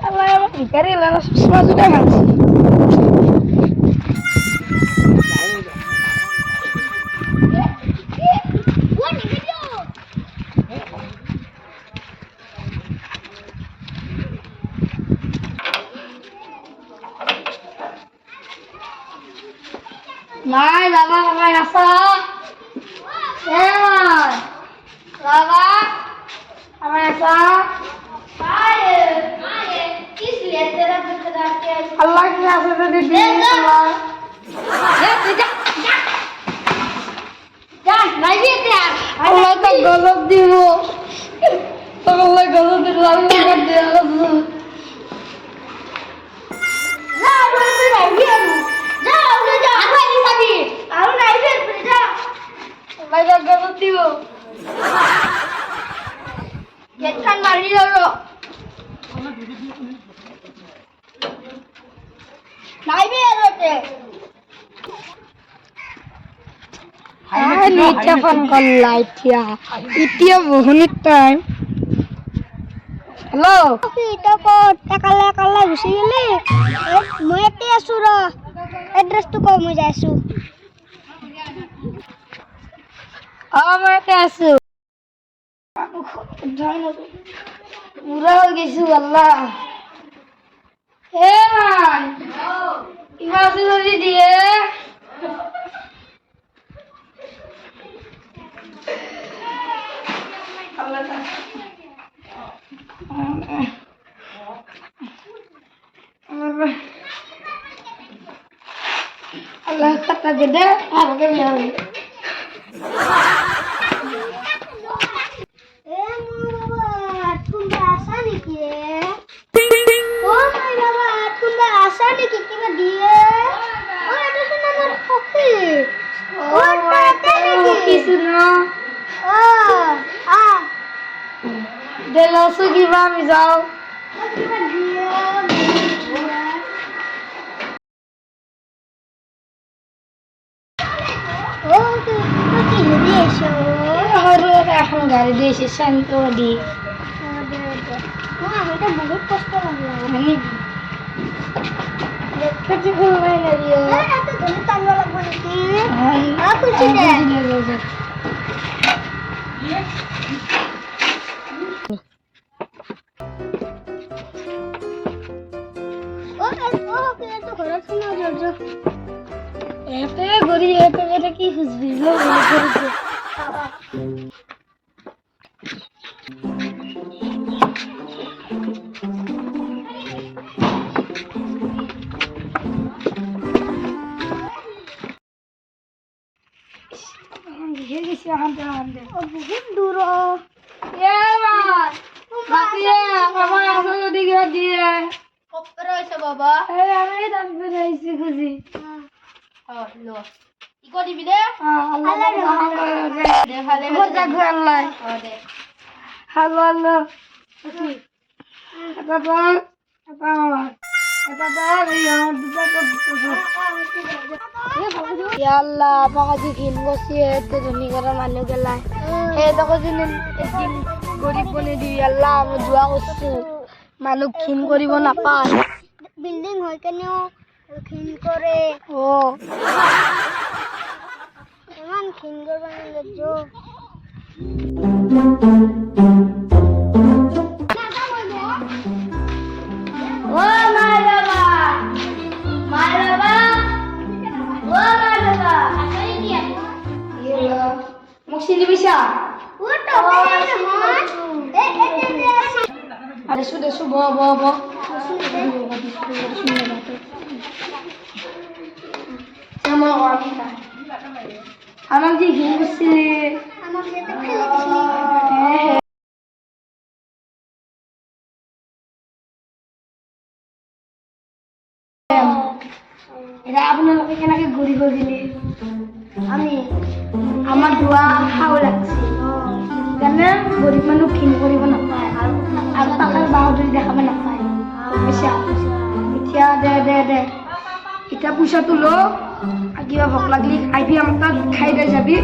Allah Vikhari lah semua sudah ngaji. Mai, Baba, Baba rasa. Mai. Baba, Baba rasa. किस लिए तेरा बकरा क्या अल्लाह की रास्ते पे दे दे अल्लाह जा जा नहीं भी यार अल्लाह तो गलत दी वो तो अल्लाह गलत दी लाल कर दे जा बोल तो नहीं भी जा उधर जा आगे नहीं सभी आओ नहीं भी जा अल्लाह तो गलत दी वो ये खान मारी लो नहीं भी रहते आई नीचे फोन कर लाइट या इतिया बहुत टाइम हेलो इटा को टकाला काला घुसी गेले মই এতে আছো ৰ এড্ৰেছ তো কম হৈ যাইছো মই এতে আছো পুরা হৈ গৈছো আল্লাহ ए मान इधर से जल्दी दिए अल्लाह अल्लाह कता गदे आगे भी आओ ए बाबा तुम आशा नहीं किए आशा नहीं की मैं दिए और এটা শুনে আমার খুশি ও টাটা নাকি কি শুনো আ দেলো সুগি বামি যাও ও তো কি দিয়েছো হরে এখন গাড়ি দিয়েছি শান্ত দি আমি তো বহুত কষ্ট লাগলো আমি দেখতে খুব ভালো লাগিও এটা তো তুমি টাঙ্গা লাগবে নাকি হ্যাঁ খুশি দে ও কে তো ঘরে শুনো জর্জ এতে গরি এতে এটা কি খুশবি লো করে बहुत दूर ये मां बातिया मामा आसो जदी गिर दिए कपर होइছে बाबा ए আমি দাম বেরাইছি খুশি हां लो ইকো দিবি দে আল্লাহ দে ভালে মজা করে আল্লাহ হাঁ দে হ্যালো হ্যালো খুশি এটা বল এটা Ya Allah, apa bikin gosi itu demi karena manu gelai. Itu kau sini bikin gorib pun di Allah mau dua gosi. Manu kin gorib pun apa? Building hoy kan yo kin kore. Oh. Emang kin gorib mana lejo? Oh my Sini bisa. Ada sudah bawa. Sama orang kita. Anak ji gini sih. Anak kita pilih. Era আপনার লোকে কেন কি ঘুরি ঘুরি দিলি আমি আমার দোয়া খাও লাগছে কেন গরিব মানুষ খিন করিব নাপায় আর টাকার বাহাদুরি দেখাবে নাপায় পয়সা এতিয়া দে এটা পয়সা তুলো আর কিবা ভোক লাগলি খাইবি আমার তাত খাই দে যাবি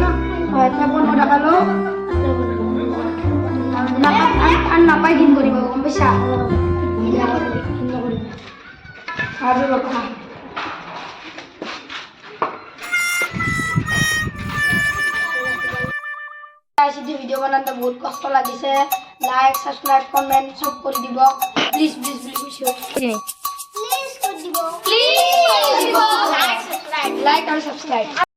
হয় তা 15 টাকা লো পয়সা আরে বাবা আইসিটি ভিডিও বানাতে বহুত কষ্ট লাগিছে লাইক সাবস্ক্রাইব কমেন্ট সব করে দিব প্লিজ প্লিজ প্লিজ প্লিজ করে দিব লাইক আর সাবস্ক্রাইব